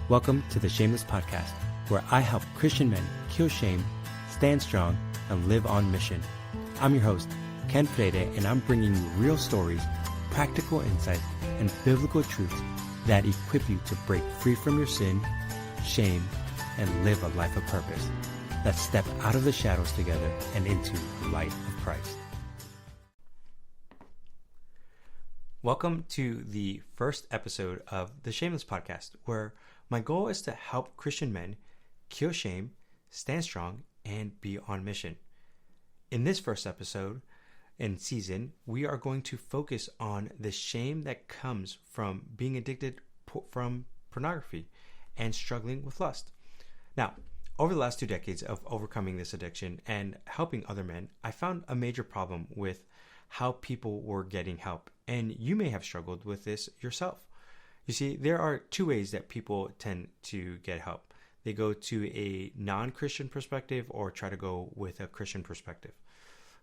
Welcome to the Shameless Podcast, where I help Christian men kill shame, stand strong, and live on mission. I'm your host, Ken Freire, and I'm bringing you real stories, practical insights, and biblical truths that equip you to break free from your sin, shame, and live a life of purpose. Let's step out of the shadows together and into the light of Christ. Welcome to the first episode of the Shameless Podcast, where my goal is to help Christian men kill shame, stand strong, and be on mission. In this first episode and season, we are going to focus on the shame that comes from being addicted from pornography and struggling with lust. Now, over the last 2 decades of overcoming this addiction and helping other men, I found a major problem with how people were getting help, and you may have struggled with this yourself. You see, there are 2 ways that people tend to get help. They go to a non-Christian perspective or try to go with a Christian perspective.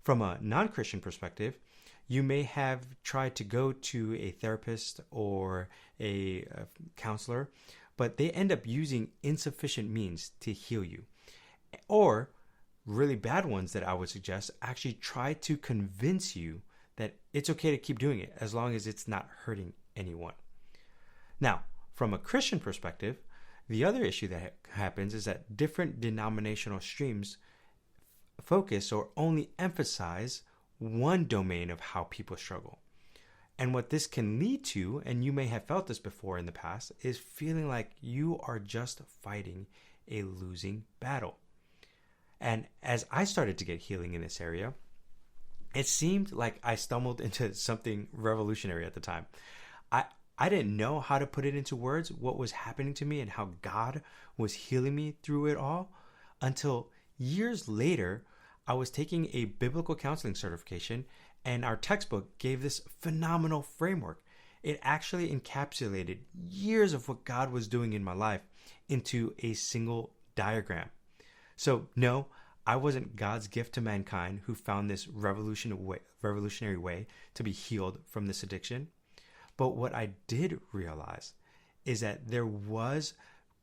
From a non-Christian perspective, you may have tried to go to a therapist or a counselor, but they end up using insufficient means to heal you. Or really bad ones that I would suggest actually try to convince you that it's okay to keep doing it as long as it's not hurting anyone. Now, from a Christian perspective, the other issue that happens is that different denominational streams focus or only emphasize one domain of how people struggle. And what this can lead to, and you may have felt this before in the past, is feeling like you are just fighting a losing battle. And as I started to get healing in this area, it seemed like I stumbled into something revolutionary at the time. I didn't know how to put it into words, what was happening to me and how God was healing me through it all, until years later, I was taking a biblical counseling certification, and our textbook gave this phenomenal framework. It actually encapsulated years of what God was doing in my life into a single diagram. So no, I wasn't God's gift to mankind who found this revolutionary way to be healed from this addiction. But what I did realize is that there was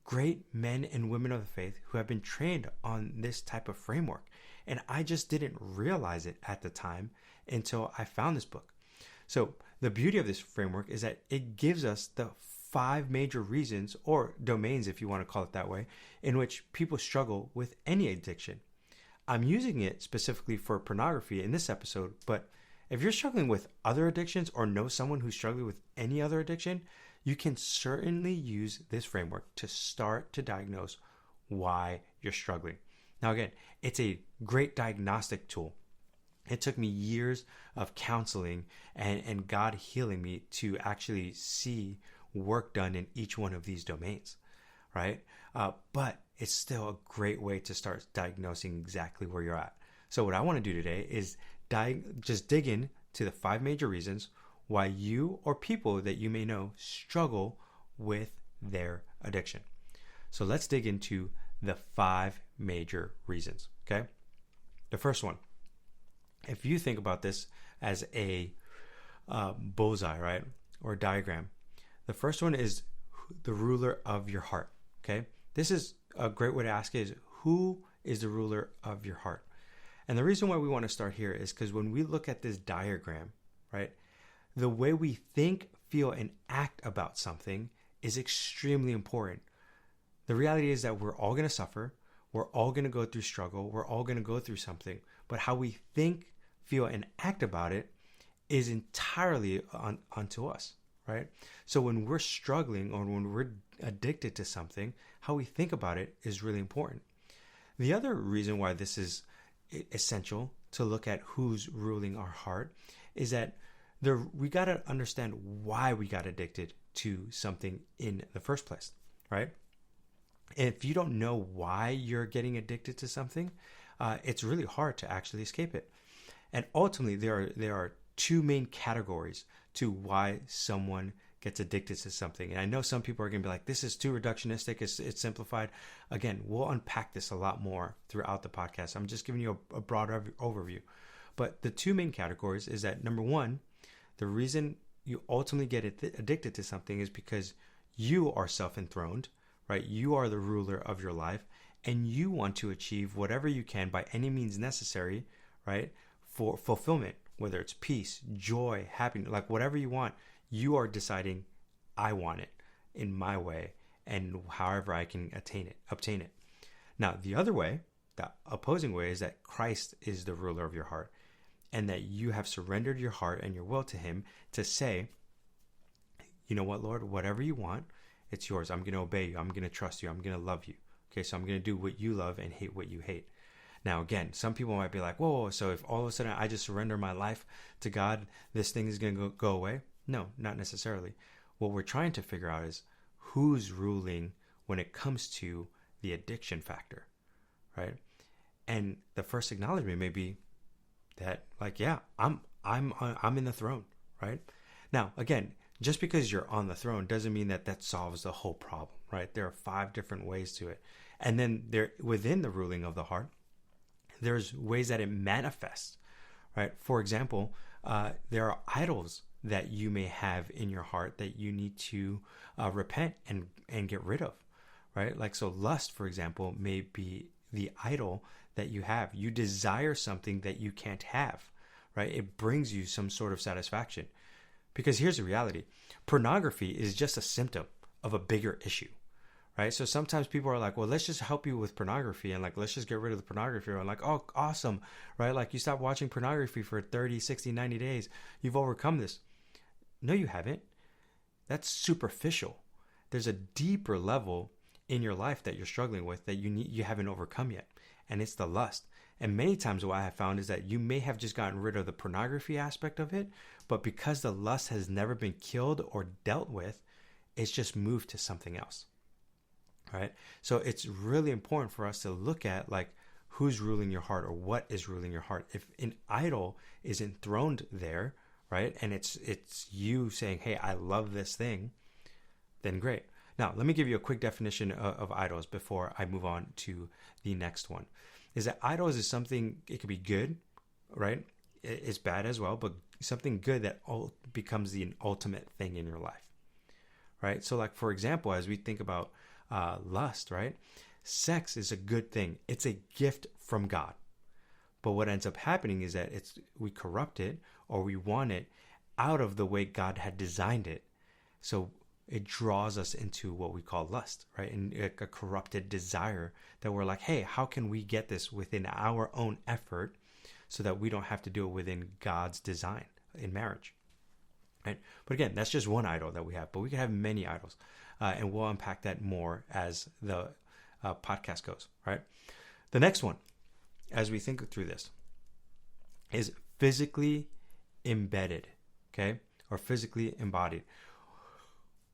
great men and women of the faith who have been trained on this type of framework. And I just didn't realize it at the time until I found this book. So the beauty of this framework is that it gives us the 5 major reasons, or domains if you want to call it that way, in which people struggle with any addiction. I'm using it specifically for pornography in this episode, but if you're struggling with other addictions or know someone who's struggling with any other addiction, you can certainly use this framework to start to diagnose why you're struggling. Now again, it's a great diagnostic tool. It took me years of counseling and God healing me to actually see work done in each one of these domains, right? But it's still a great way to start diagnosing exactly where you're at. So what I want to do today is just dig in to the 5 major reasons why you or people that you may know struggle with their addiction. So let's dig into the 5 major reasons, okay? The first one, if you think about this as a bullseye, right, or diagram, the first one is the ruler of your heart, okay? This is a great way to ask is, who is the ruler of your heart? And the reason why we want to start here is because when we look at this diagram, right, the way we think, feel, and act about something is extremely important. The reality is that we're all going to suffer. We're all going to go through struggle. We're all going to go through something. But how we think, feel, and act about it is entirely onto us, right? So when we're struggling or when we're addicted to something, how we think about it is really important. The other reason why this is essential to look at who's ruling our heart is that we got to understand why we got addicted to something in the first place, right? And if you don't know why you're getting addicted to something, it's really hard to actually escape it. And ultimately, there are 2 main categories to why someone gets addicted to something. And I know some people are going to be like, this is too reductionistic, it's simplified. Again, we'll unpack this a lot more throughout the podcast. I'm just giving you a broader overview. But the 2 main categories is that, number 1, the reason you ultimately get addicted to something is because you are self-enthroned, right? You are the ruler of your life, and you want to achieve whatever you can by any means necessary, right? For fulfillment, whether it's peace, joy, happiness, like whatever you want, you are deciding, I want it in my way and however I can obtain it. Now, the other way, the opposing way, is that Christ is the ruler of your heart and that you have surrendered your heart and your will to him to say, you know what, Lord, whatever you want, it's yours. I'm going to obey you. I'm going to trust you. I'm going to love you. Okay, so I'm going to do what you love and hate what you hate. Now, again, some people might be like, whoa, so if all of a sudden I just surrender my life to God, this thing is going to go away? No, not necessarily. What we're trying to figure out is who's ruling when it comes to the addiction factor, right? And the first acknowledgement may be that, like, yeah, I'm in the throne, right? Now, again, just because you're on the throne doesn't mean that solves the whole problem, right? There are 5 different ways to it. And then there, within the ruling of the heart, there's ways that it manifests, right? For example, there are idols that you may have in your heart that you need to repent and get rid of, right? Like, so lust, for example, may be the idol that you have. You desire something that you can't have, right? It brings you some sort of satisfaction. Because here's the reality. Pornography is just a symptom of a bigger issue, right? So sometimes people are like, well, let's just help you with pornography and like, let's just get rid of the pornography. Or like, oh, awesome, right? Like you stop watching pornography for 30, 60, 90 days. You've overcome this. No, you haven't. That's superficial. There's a deeper level in your life that you're struggling with that you haven't overcome yet. And it's the lust. And many times what I have found is that you may have just gotten rid of the pornography aspect of it, but because the lust has never been killed or dealt with, it's just moved to something else, right? So it's really important for us to look at like who's ruling your heart or what is ruling your heart. If an idol is enthroned there, right, and it's you saying, hey, I love this thing, then great. Now, let me give you a quick definition of idols before I move on to the next one. Is that idols is something, it could be good, right? It's bad as well, but something good that becomes the ultimate thing in your life, right? So like, for example, as we think about lust, right? Sex is a good thing. It's a gift from God. But what ends up happening is that we corrupt it or we want it out of the way God had designed it. So it draws us into what we call lust, right? And a corrupted desire that we're like, hey, how can we get this within our own effort so that we don't have to do it within God's design in marriage, right? But again, that's just one idol that we have, but we can have many idols. And we'll unpack that more as the podcast goes, right? The next one, as we think through this, is physically embedded, okay? Or physically embodied.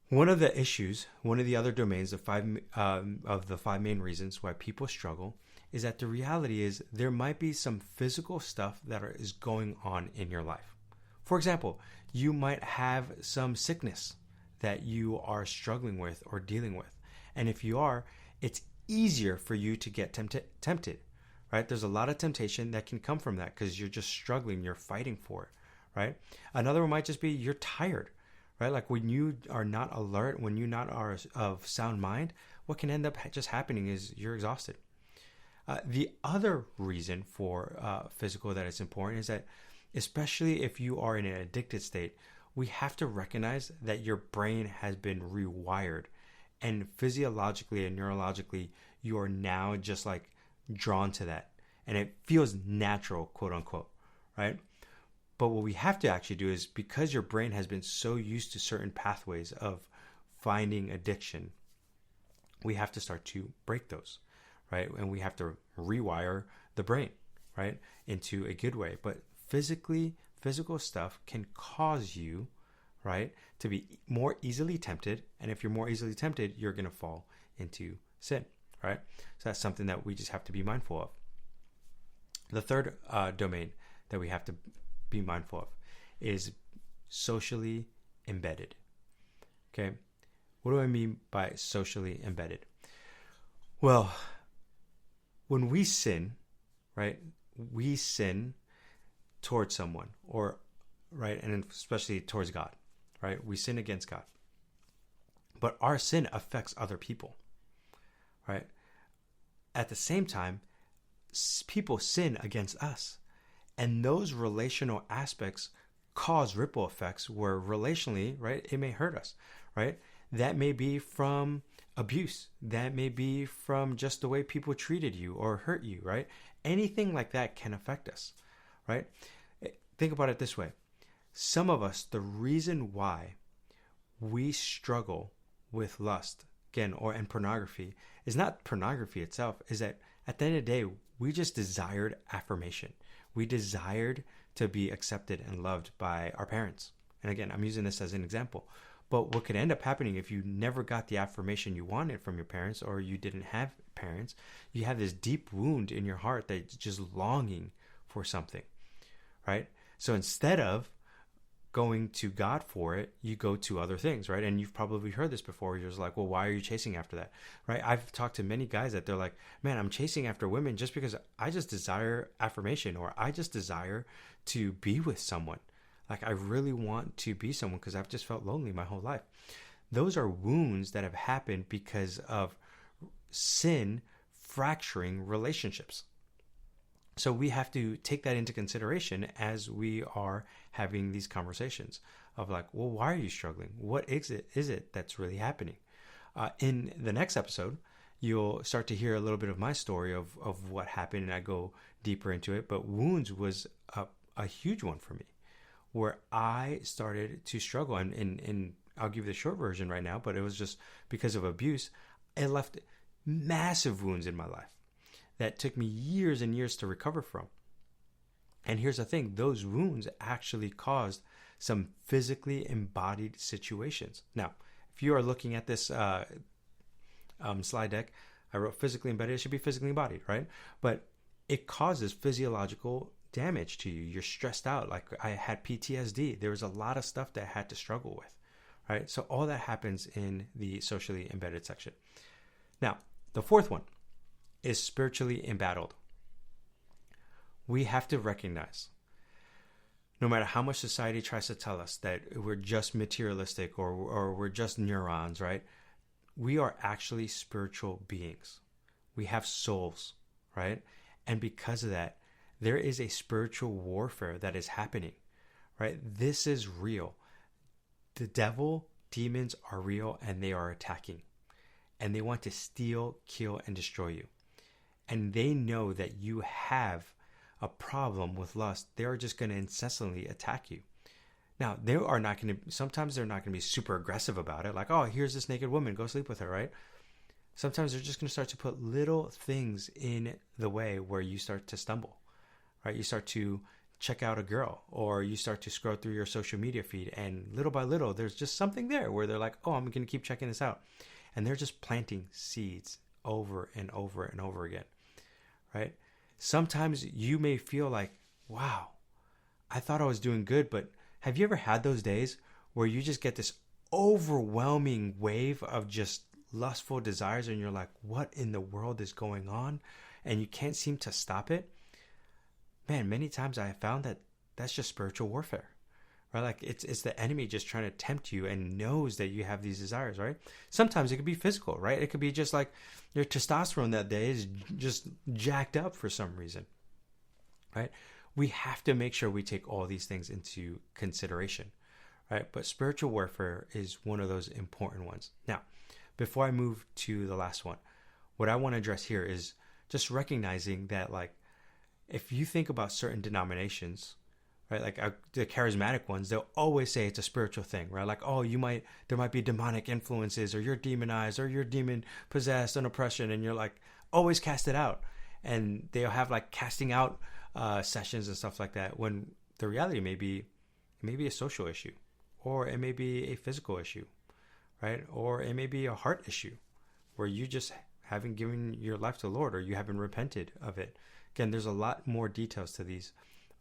One of the issues, one of the other domains, of the 5 main reasons why people struggle is that the reality is there might be some physical stuff that is going on in your life. For example, you might have some sickness that you are struggling with or dealing with. And if you are, it's easier for you to get tempted, right? There's a lot of temptation that can come from that because you're just struggling, you're fighting for it, right? Another one might just be you're tired. Right? Like when you are not alert, when you not are of sound mind, what can end up just happening is you're exhausted. The other reason for physical that it's important is that, especially if you are in an addicted state, we have to recognize that your brain has been rewired, and physiologically and neurologically, you are now just like drawn to that, and it feels natural, quote unquote, right? But what we have to actually do is, because your brain has been so used to certain pathways of finding addiction, we have to start to break those, right? And we have to rewire the brain, right, into a good way. But physical stuff can cause you, right, to be more easily tempted. And if you're more easily tempted, you're going to fall into sin, right? So that's something that we just have to be mindful of. The third domain that we have to be mindful of is socially embedded. Okay, what do I mean by socially embedded? Well, when we sin, right, we sin towards someone, or right, and especially towards God, right? We sin against God, but our sin affects other people, right? At the same time, people sin against us. And those relational aspects cause ripple effects where relationally, right, it may hurt us, right? That may be from abuse. That may be from just the way people treated you or hurt you, right? Anything like that can affect us, right? Think about it this way. Some of us, the reason why we struggle with lust, again, and pornography, is not pornography itself, is that at the end of the day, we just desired affirmation. We desired to be accepted and loved by our parents. And again, I'm using this as an example. But what could end up happening if you never got the affirmation you wanted from your parents, or you didn't have parents, you have this deep wound in your heart that's just longing for something, right? So instead of going to God for it, you go to other things, right? And you've probably heard this before. You're just like, well, why are you chasing after that, right? I've talked to many guys that they're like, man, I'm chasing after women just because I just desire affirmation, or I just desire to be with someone. Like, I really want to be someone because I've just felt lonely my whole life. Those are wounds that have happened because of sin fracturing relationships. So we have to take that into consideration as we are having these conversations of like, well, why are you struggling? What is it that's really happening? In the next episode, you'll start to hear a little bit of my story of what happened, and I go deeper into it. But wounds was a huge one for me, where I started to struggle. And I'll give you the short version right now, but it was just because of abuse. It left massive wounds in my life that took me years and years to recover from. And here's the thing, those wounds actually caused some physically embodied situations. Now, if you are looking at this slide deck, I wrote physically embedded. It should be physically embodied, right? But it causes physiological damage to you. You're stressed out. Like, I had PTSD. There was a lot of stuff that I had to struggle with, right? So all that happens in the socially embedded section. Now, the fourth one is spiritually embattled. We have to recognize, no matter how much society tries to tell us that we're just materialistic or we're just neurons, right? We are actually spiritual beings. We have souls, right? And because of that, there is a spiritual warfare that is happening, right? This is real. The devil, demons are real, and they are attacking. And they want to steal, kill, and destroy you. And they know that you have a problem with lust. They are just going to incessantly attack you. Now, sometimes they're not going to be super aggressive about it. Like, oh, here's this naked woman, go sleep with her, right? Sometimes they're just going to start to put little things in the way where you start to stumble, right? You start to check out a girl, or you start to scroll through your social media feed, and little by little, there's just something there where they're like, oh, I'm going to keep checking this out. And they're just planting seeds over and over and over again, right? Sometimes you may feel like, wow, I thought I was doing good, but have you ever had those days where you just get this overwhelming wave of just lustful desires, and you're like, what in the world is going on? And you can't seem to stop it? Man, many times I have found that that's just spiritual warfare, right? Like, it's the enemy just trying to tempt you and knows that you have these desires, right? Sometimes it could be physical, right? It could be just like your testosterone that day is just jacked up for some reason, right? We have to make sure we take all these things into consideration, right? But spiritual warfare is one of those important ones. Now, before I move to the last one, what I want to address here is just recognizing that, like, if you think about certain denominations, right, like the charismatic ones, they'll always say it's a spiritual thing, right? Like, oh, there might be demonic influences, or you're demonized, or you're demon possessed and oppression, and you're like, always cast it out. And they'll have like casting out sessions and stuff like that, when the reality may be a social issue, or it may be a physical issue, right? Or it may be a heart issue where you just haven't given your life to the Lord, or you haven't repented of it. Again, there's a lot more details to these.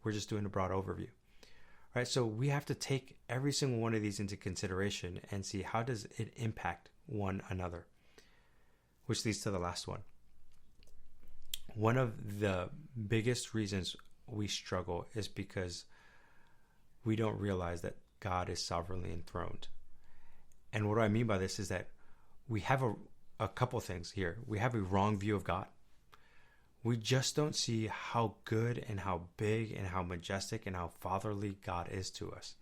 We're just doing a broad overview, right? So we have to take every single one of these into consideration and see how does it impact one another, which leads to the last one. One of the biggest reasons we struggle is because we don't realize that God is sovereignly enthroned. And what do I mean by this is that we have a couple things here. We have a wrong view of God. We just don't see how good and how big and how majestic and how fatherly God is to us.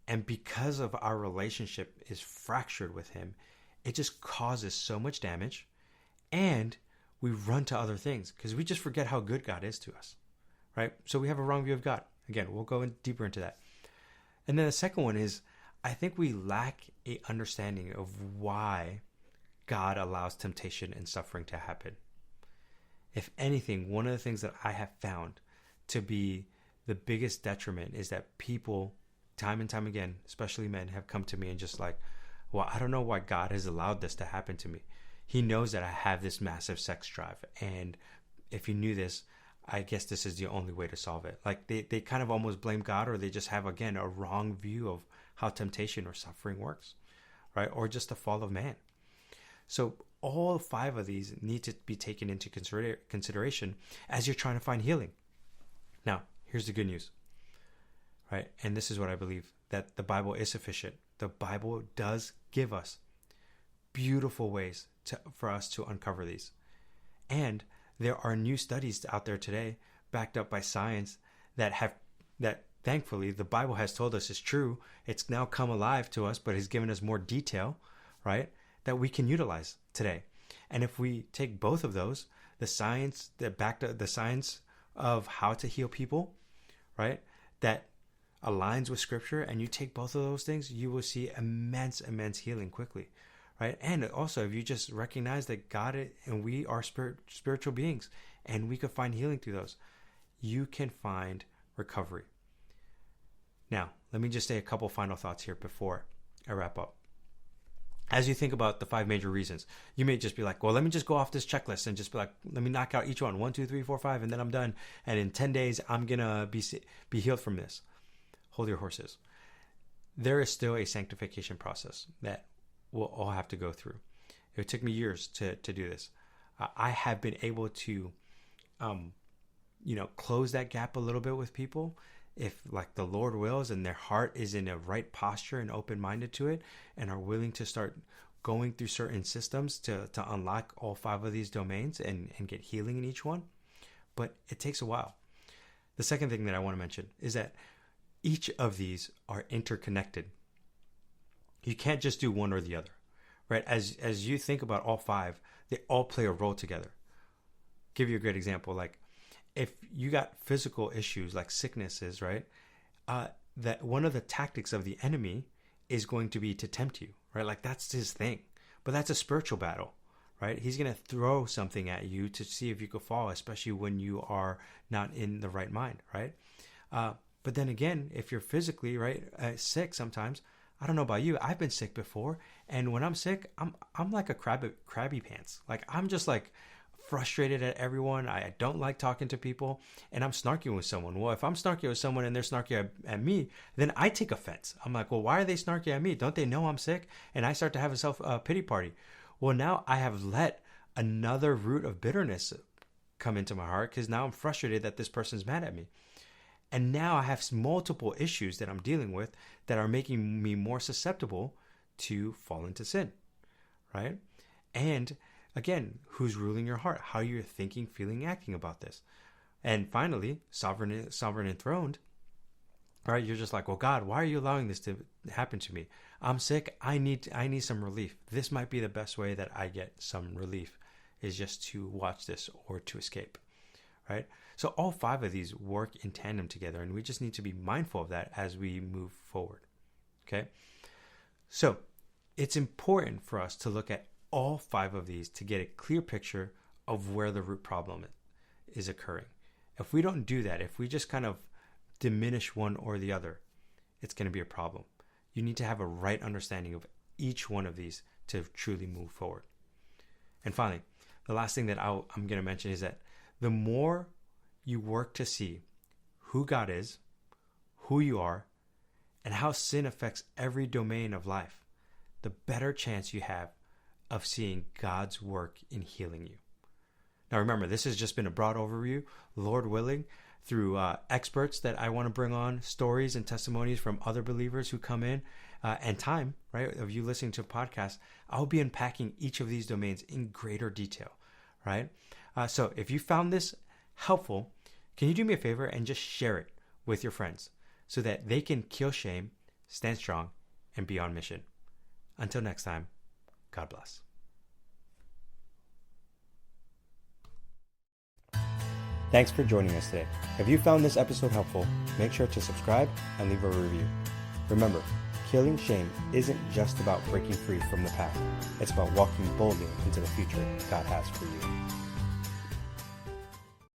And because of our relationship is fractured with him, it just causes so much damage, and we run to other things because we just forget how good God is to us, right? So we have a wrong view of God. Again, we'll go deeper into that. And then the second one is, I think we lack a understanding of why God allows temptation and suffering to happen. If anything, one of the things that I have found to be the biggest detriment is that people, time and time again, especially men, have come to me and just like, well, I don't know why God has allowed this to happen to me. He knows that I have this massive sex drive. And if he knew this, I guess this is the only way to solve it. Like they kind of almost blame God, or they just have, again, a wrong view of how temptation or suffering works, right? Or just the fall of man. So all 5 of these need to be taken into consideration as you're trying to find healing. Now, here's the good news, right? And this is what I believe, that the Bible is sufficient. The Bible does give us beautiful ways for us to uncover these. And there are new studies out there today, backed up by science, that thankfully the Bible has told us is true. It's now come alive to us, but has given us more detail, right, that we can utilize today. And if we take both of those, the science of how to heal people, right, that aligns with Scripture, and you take both of those things, you will see immense healing quickly, right? And also, if you just recognize that God and we are spiritual beings, and we could find healing through those, you can find recovery. Now, let me just say a couple final thoughts here before I wrap up. As you think about the 5 major reasons, you may just be like, well, let me just go off this checklist and just be like, let me knock out each one, 1, 2, 3, 4, 5, and then I'm done. And in 10 days, I'm going to be healed from this. Hold your horses. There is still a sanctification process that we'll all have to go through. It took me years to do this. I have been able to, close that gap a little bit with people, if like the Lord wills and their heart is in a right posture and open-minded to it, and are willing to start going through certain systems to unlock all 5 of these domains and get healing in each one. But it takes a while. The second thing that I want to mention is that each of these are interconnected. You can't just do one or the other, right? As you think about all 5, they all play a role together. Give you a great example. Like if you got physical issues like sicknesses, right? That one of the tactics of the enemy is going to be to tempt you, right? Like that's his thing. But that's a spiritual battle, right? He's going to throw something at you to see if you could fall, especially when you are not in the right mind, right? But then again, if you're physically sick sometimes, I don't know about you, I've been sick before, and when I'm sick, I'm like a crabby pants. Like I'm just like frustrated at everyone. I don't like talking to people, and I'm snarky with someone. Well, if I'm snarky with someone and they're snarky at me, then I take offense. I'm like, well, why are they snarky at me? Don't they know I'm sick? And I start to have a self-pity party. Well, now I have let another root of bitterness come into my heart because now I'm frustrated that this person's mad at me. And now I have multiple issues that I'm dealing with that are making me more susceptible to fall into sin, right? And again, who's ruling your heart? How you're thinking, feeling, acting about this. And finally, sovereign enthroned, right? You're just like, well, God, why are you allowing this to happen to me? I'm sick. I need some relief. This might be the best way that I get some relief, is just to watch this or to escape, right? So all 5 of these work in tandem together, and we just need to be mindful of that as we move forward, okay? So it's important for us to look at all 5 of these to get a clear picture of where the root problem is occurring. If we don't do that, if we just kind of diminish one or the other, it's going to be a problem. You need to have a right understanding of each one of these to truly move forward. And finally, the last thing that I'm going to mention is that the more you work to see who God is, who you are, and how sin affects every domain of life, the better chance you have of seeing God's work in healing you. Now remember, this has just been a broad overview. Lord willing, through experts that I want to bring on, stories and testimonies from other believers who come in, and time, right, of you listening to a podcast. I'll be unpacking each of these domains in greater detail, right? So if you found this helpful, can you do me a favor and just share it with your friends so that they can kill shame, stand strong, and be on mission? Until next time, God bless. Thanks for joining us today. If you found this episode helpful, make sure to subscribe and leave a review. Remember, killing shame isn't just about breaking free from the past. It's about walking boldly into the future God has for you.